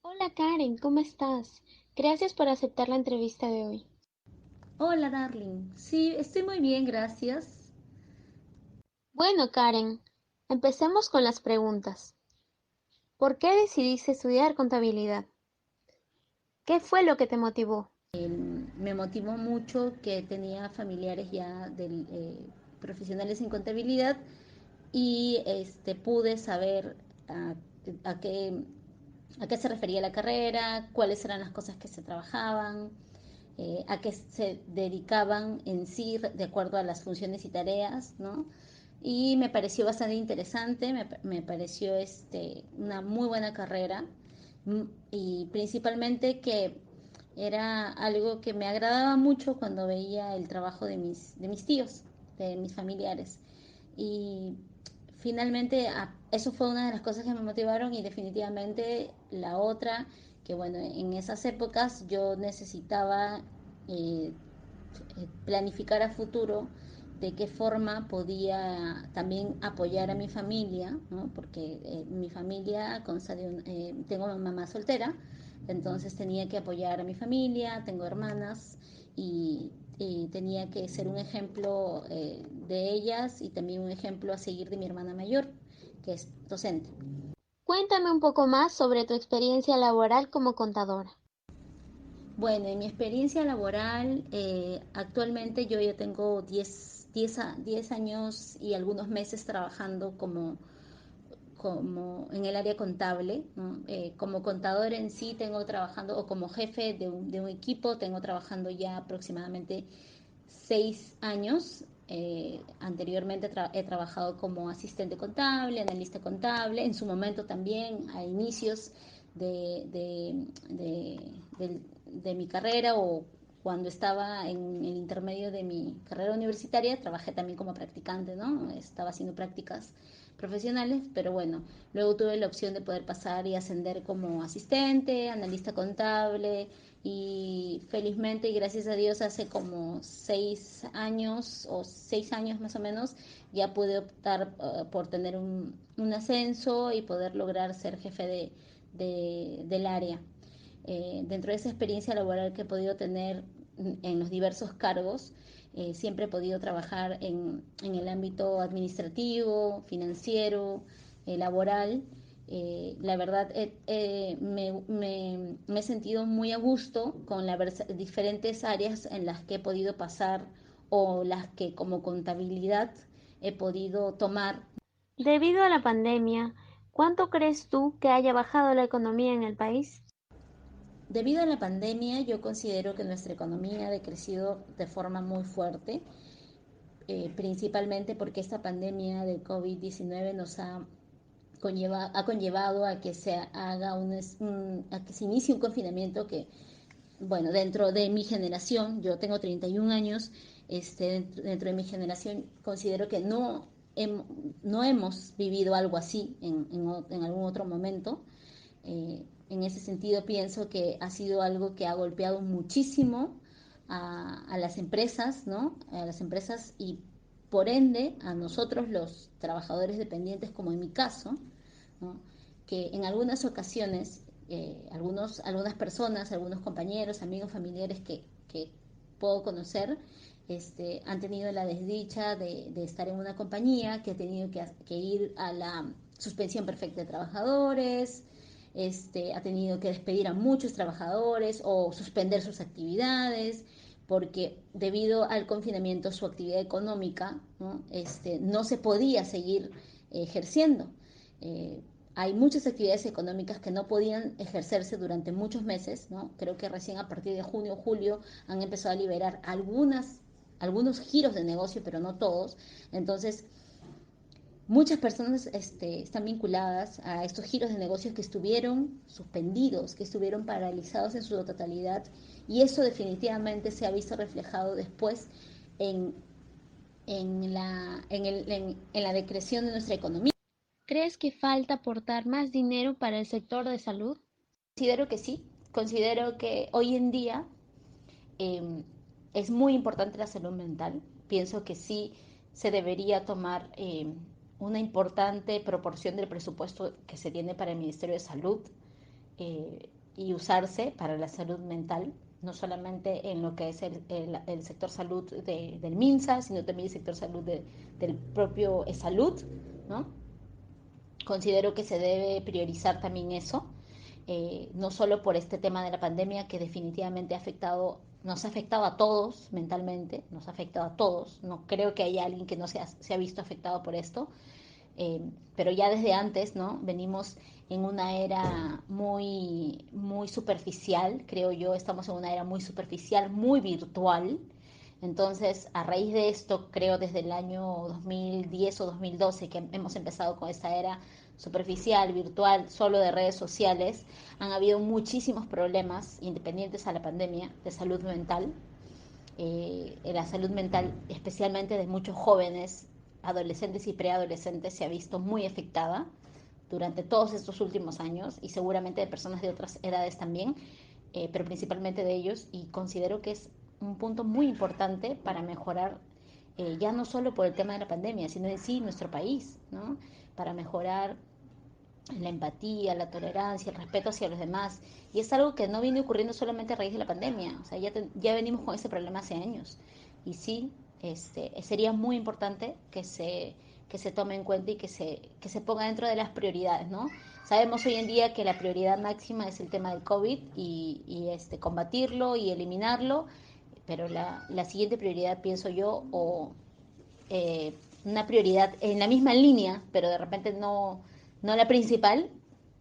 Hola Karen, ¿cómo estás? Gracias por aceptar la entrevista de hoy. Hola, Darling. Sí, estoy muy bien, gracias. Bueno, Karen, empecemos con las preguntas. ¿Por qué decidiste estudiar contabilidad? ¿Qué fue lo que te motivó? Me motivó mucho que tenía familiares ya profesionales en contabilidad y pude saber a, a qué, a qué se refería la carrera, cuáles eran las cosas que se trabajaban, a qué se dedicaban en sí de acuerdo a las funciones y tareas, ¿no? Y me pareció bastante interesante, me pareció una muy buena carrera y principalmente que era algo que me agradaba mucho cuando veía el trabajo de mis tíos, de mis familiares. Y finalmente eso fue una de las cosas que me motivaron y definitivamente la otra, que bueno, en esas épocas yo necesitaba planificar a futuro de qué forma podía también apoyar a mi familia, ¿no? Porque mi familia consta tengo una mamá soltera, entonces tenía que apoyar a mi familia, tengo hermanas y tenía que ser un ejemplo de ellas y también un ejemplo a seguir de mi hermana mayor, que es docente. Cuéntame un poco más sobre tu experiencia laboral como contadora. Bueno, en mi experiencia laboral, actualmente yo ya tengo 10 años y algunos meses trabajando como en el área contable, ¿no? Como contador en sí tengo trabajando, o como jefe de un equipo, tengo trabajando ya aproximadamente 6 años. Anteriormente he trabajado como asistente contable, analista contable, en su momento también a inicios de, de, de, de mi carrera o cuando estaba en el intermedio de mi carrera universitaria, trabajé también como practicante, ¿no? Estaba haciendo prácticas profesionales, pero bueno, luego tuve la opción de poder pasar y ascender como asistente, analista contable y felizmente y gracias a Dios hace como 6 años o 6 años más o menos ya pude optar por tener un ascenso y poder lograr ser jefe del área. Dentro de esa experiencia laboral que he podido tener en los diversos cargos, siempre he podido trabajar en el ámbito administrativo, financiero, laboral. La verdad, me he sentido muy a gusto con las diferentes áreas en las que he podido pasar o las que como contabilidad he podido tomar. Debido a la pandemia, ¿cuánto crees tú que haya bajado la economía en el país? Debido a la pandemia, yo considero que nuestra economía ha decrecido de forma muy fuerte, principalmente porque esta pandemia del COVID-19 ha conllevado a que se haga a que se inicie un confinamiento que, bueno, dentro de mi generación, yo tengo 31 años, dentro de mi generación considero que no hemos vivido algo así en algún otro momento. En ese sentido pienso que ha sido algo que ha golpeado muchísimo a las empresas, ¿no? A las empresas y por ende a nosotros los trabajadores dependientes, como en mi caso, ¿no? Que en algunas ocasiones algunas personas, algunos compañeros, amigos, familiares que puedo conocer, han tenido la desdicha de estar en una compañía que ha tenido que ir a la suspensión perfecta de trabajadores, ha tenido que despedir a muchos trabajadores o suspender sus actividades porque debido al confinamiento su actividad económica no se podía seguir ejerciendo. Eh, Hay muchas actividades económicas que no podían ejercerse durante muchos meses, ¿no? Creo que recién a partir de junio o julio han empezado a liberar algunos giros de negocio, pero no todos. Entonces, muchas personas están vinculadas a estos giros de negocios que estuvieron suspendidos, que estuvieron paralizados en su totalidad, y eso definitivamente se ha visto reflejado después en, en la decreción de nuestra economía. ¿Crees que falta aportar más dinero para el sector de salud? Considero que sí, considero que hoy en día eh, es muy importante la salud mental. Pienso que sí se debería tomar una importante proporción del presupuesto que se tiene para el Ministerio de Salud. y usarse para la salud mental, no solamente en lo que es el sector salud del MINSA, sino también el sector salud del propio salud, ¿no? Considero que se debe priorizar también eso, no solo por este tema de la pandemia que definitivamente nos ha afectado a todos mentalmente, nos ha afectado a todos, no creo que haya alguien que no se ha visto afectado por esto, pero ya desde antes, ¿no? Venimos en una era muy superficial, creo yo, estamos en una era muy superficial, muy virtual. Entonces, a raíz de esto, creo desde el año 2010 o 2012 que hemos empezado con esta era superficial, virtual, solo de redes sociales, han habido muchísimos problemas independientes a la pandemia de salud mental. La salud mental, especialmente de muchos jóvenes, adolescentes y preadolescentes, se ha visto muy afectada durante todos estos últimos años y seguramente de personas de otras edades también, pero principalmente de ellos, y considero que es un punto muy importante para mejorar, ya no solo por el tema de la pandemia, sino en sí nuestro país, ¿no? Para mejorar la empatía, la tolerancia, el respeto hacia los demás. Y es algo que no viene ocurriendo solamente a raíz de la pandemia. O sea, ya venimos con ese problema hace años. Y sí, sería muy importante que se tome en cuenta y que se ponga dentro de las prioridades, ¿no? Sabemos hoy en día que la prioridad máxima es el tema del COVID y combatirlo y eliminarlo, pero la siguiente prioridad, pienso yo, o una prioridad en la misma línea, pero de repente no la principal,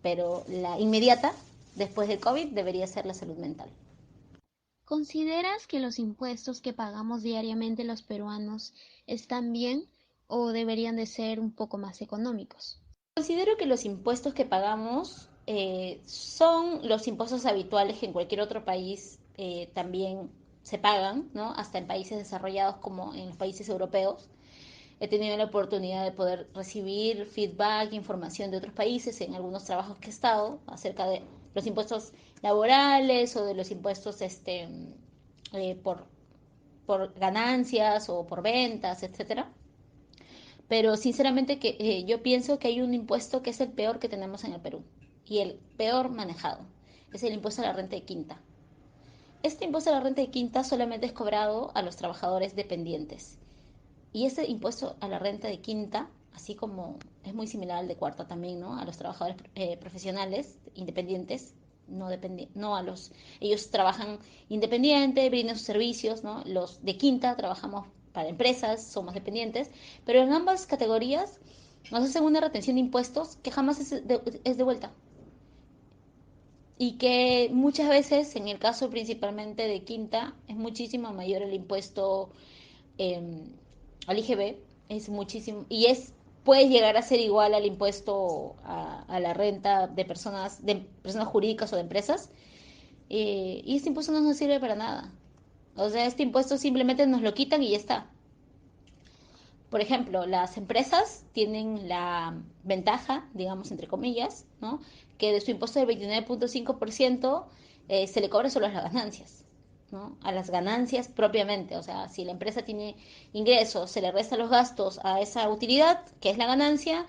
pero la inmediata después del COVID debería ser la salud mental. ¿Consideras que los impuestos que pagamos diariamente los peruanos están bien o deberían de ser un poco más económicos? Considero que los impuestos que pagamos son los impuestos habituales que en cualquier otro país también se pagan, ¿no? Hasta en países desarrollados como en los países europeos. He tenido la oportunidad de poder recibir feedback, información de otros países en algunos trabajos que he estado acerca de los impuestos laborales o de los impuestos eh, por, por ganancias o por ventas, etcétera. Pero sinceramente yo pienso que hay un impuesto que es el peor que tenemos en el Perú y el peor manejado. Es el impuesto a la renta de quinta. Este impuesto a la renta de quinta solamente es cobrado a los trabajadores dependientes. Y ese impuesto a la renta de quinta, así como es muy similar al de cuarta también, ¿no? A los trabajadores profesionales, independientes, no a los, ellos trabajan independiente, brindan sus servicios, ¿no? Los de quinta trabajamos para empresas, somos dependientes, pero en ambas categorías nos hacen una retención de impuestos que jamás es de vuelta. Y que muchas veces, en el caso principalmente de quinta, es muchísimo mayor el impuesto eh, al IGB, es muchísimo, puede llegar a ser igual al impuesto a la renta de personas jurídicas o de empresas, y este impuesto no nos sirve para nada. O sea, este impuesto simplemente nos lo quitan y ya está. Por ejemplo, las empresas tienen la ventaja, digamos, entre comillas, ¿no? Que de su impuesto del 29.5% se le cobra solo a las ganancias, ¿no? A las ganancias propiamente. O sea, si la empresa tiene ingresos, se le restan los gastos a esa utilidad, que es la ganancia,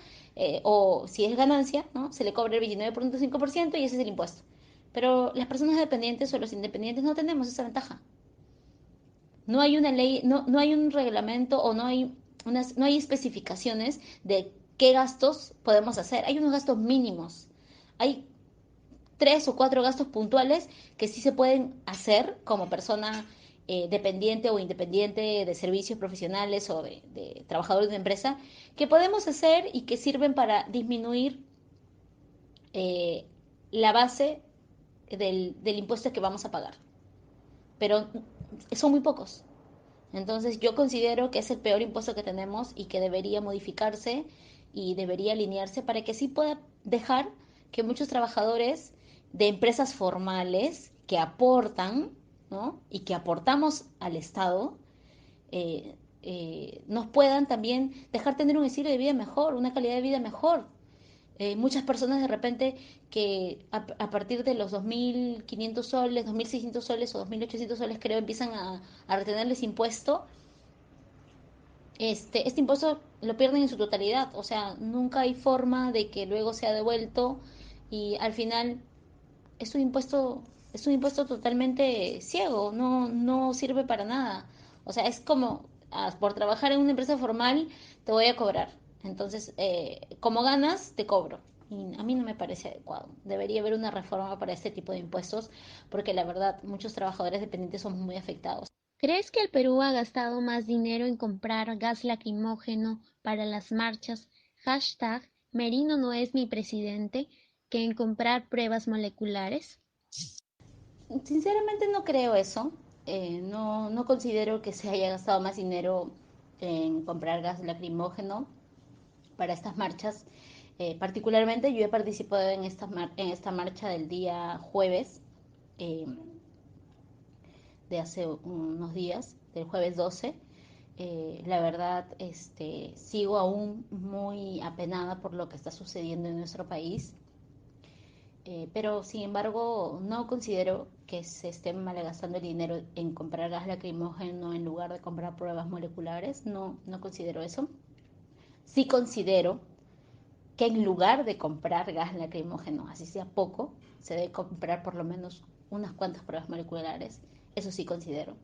o si es ganancia, ¿no? Se le cobra el 29.5% y ese es el impuesto. Pero las personas dependientes o los independientes no tenemos esa ventaja. No hay una ley, no hay un reglamento o no hay especificaciones de qué gastos podemos hacer. Hay unos gastos mínimos. Hay 3 o 4 gastos puntuales que sí se pueden hacer como persona dependiente o independiente de servicios profesionales o de trabajadores de empresa, que podemos hacer y que sirven para disminuir eh, la base del impuesto que vamos a pagar. Pero son muy pocos. Entonces yo considero que es el peor impuesto que tenemos y que debería modificarse y debería alinearse para que sí pueda dejar que muchos trabajadores de empresas formales que aportan, ¿no? Y que aportamos al Estado, nos puedan también dejar tener un estilo de vida mejor, una calidad de vida mejor. Muchas personas de repente que a partir de los 2.500 soles, 2.600 soles o 2.800 soles creo empiezan a retenerles impuesto, este impuesto lo pierden en su totalidad, o sea, nunca hay forma de que luego sea devuelto y al final es un impuesto totalmente ciego, no sirve para nada. O sea, es como, por trabajar en una empresa formal te voy a cobrar. Entonces, como ganas, te cobro. Y a mí no me parece adecuado. Debería haber una reforma para este tipo de impuestos, porque la verdad, muchos trabajadores dependientes son muy afectados. ¿Crees que el Perú ha gastado más dinero en comprar gas lacrimógeno para las marchas #Merino no es mi presidente que en comprar pruebas moleculares? Sinceramente no creo eso. No considero que se haya gastado más dinero en comprar gas lacrimógeno para estas marchas. Particularmente yo he participado en esta marcha del día jueves, eh, de hace unos días, del jueves 12. La verdad, sigo aún muy apenada por lo que está sucediendo en nuestro país. Pero sin embargo, no considero que se esté malgastando el dinero en comprar gas lacrimógeno en lugar de comprar pruebas moleculares. No considero eso. Sí considero que en lugar de comprar gas lacrimógeno, así sea poco, se debe comprar por lo menos unas cuantas pruebas moleculares. Eso sí considero.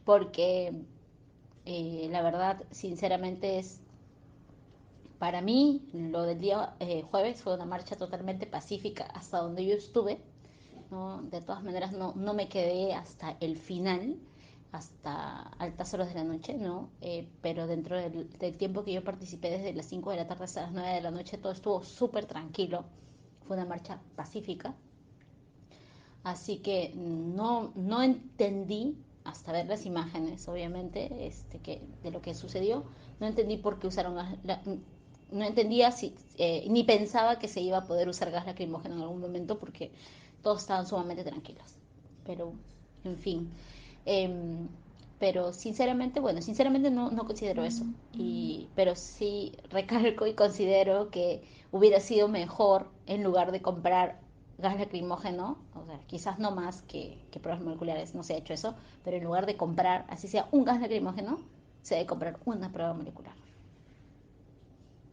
Porque la verdad, sinceramente, para mí, lo del día jueves fue una marcha totalmente pacífica hasta donde yo estuve. ¿No? De todas maneras, no me quedé hasta el final, hasta altas horas de la noche, ¿no? Pero dentro del tiempo que yo participé, desde las 5 de la tarde hasta las 9 de la noche, todo estuvo súper tranquilo. Fue una marcha pacífica. Así que no entendí, hasta ver las imágenes, obviamente, de lo que sucedió, no entendí por qué usaron no entendía ni pensaba que se iba a poder usar gas lacrimógeno en algún momento porque todos estaban sumamente tranquilos. Pero, en fin. em, pero sinceramente, bueno, sinceramente no considero eso. Pero sí recalco y considero que hubiera sido mejor, en lugar de comprar gas lacrimógeno, o sea, quizás no más que pruebas moleculares, no se ha hecho eso, pero en lugar de comprar, así sea un gas lacrimógeno, se debe comprar una prueba molecular,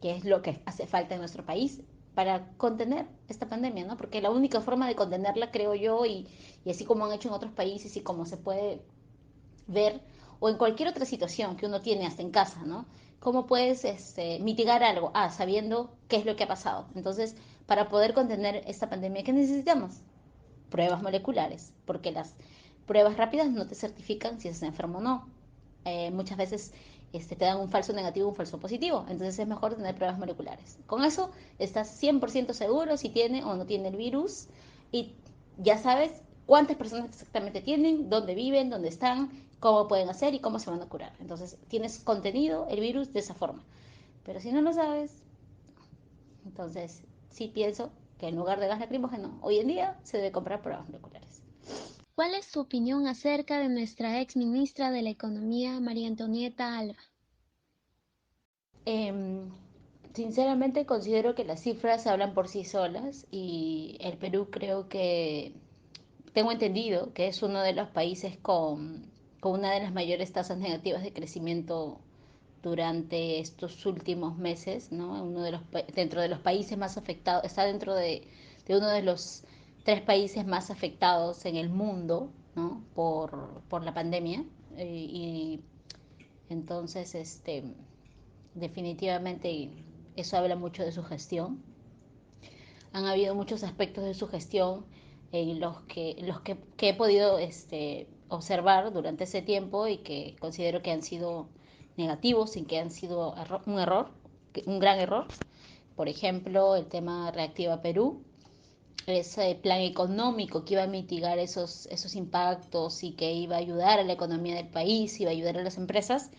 que es lo que hace falta en nuestro país para contener esta pandemia, ¿no? Porque la única forma de contenerla, creo yo, y así como han hecho en otros países y como se puede ver, o en cualquier otra situación que uno tiene hasta en casa, ¿no? ¿Cómo puedes mitigar algo? Sabiendo qué es lo que ha pasado. Entonces, para poder contener esta pandemia, ¿qué necesitamos? Pruebas moleculares, porque las pruebas rápidas no te certifican si estás enfermo o no. Muchas veces te dan un falso negativo, un falso positivo, entonces es mejor tener pruebas moleculares. Con eso estás 100% seguro si tiene o no tiene el virus y ya sabes cuántas personas exactamente tienen, dónde viven, dónde están, cómo pueden hacer y cómo se van a curar. Entonces tienes contenido el virus de esa forma. Pero si no lo sabes, entonces sí pienso que en lugar de gas lacrimógeno, hoy en día se debe comprar pruebas moleculares. ¿Cuál es tu opinión acerca de nuestra ex ministra de la Economía, María Antonieta Alba? Eh, Sinceramente considero que las cifras hablan por sí solas y el Perú creo que, tengo entendido que es uno de los países con una de las mayores tasas negativas de crecimiento durante estos últimos meses, ¿no? Dentro de los países más afectados, está dentro de uno de los tres países más afectados en el mundo, ¿no? Por la pandemia. Y entonces, definitivamente eso habla mucho de su gestión. Han habido muchos aspectos de su gestión en que he podido observar durante ese tiempo y que considero que han sido negativos y que han sido un error, un gran error. Por ejemplo, el tema Reactiva Perú, ese plan económico que iba a mitigar esos impactos y que iba a ayudar a la economía del país, iba a ayudar a las empresas,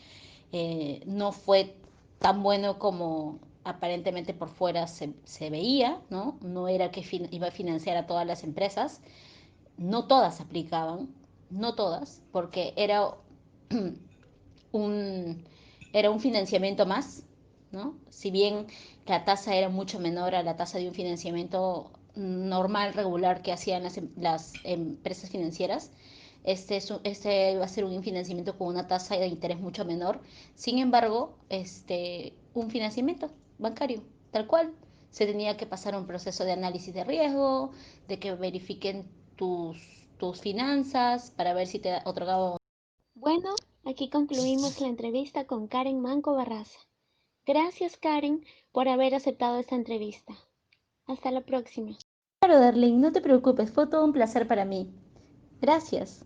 no fue tan bueno como aparentemente por fuera se veía, ¿no? No era que iba a financiar a todas las empresas, no todas aplicaban, no todas, porque un, era un financiamiento más, ¿no? Si bien la tasa era mucho menor a la tasa de un financiamiento normal, regular que hacían las empresas financieras, este va a ser un financiamiento con una tasa de interés mucho menor. Sin embargo, un financiamiento bancario, tal cual. se tenía que pasar un proceso de análisis de riesgo, de que verifiquen tus finanzas para ver si te otorgaban. Bueno, aquí concluimos la entrevista con Karen Manco Barraza. Gracias, Karen, por haber aceptado esta entrevista. Hasta la próxima. Claro, Darlene, no te preocupes, fue todo un placer para mí. Gracias.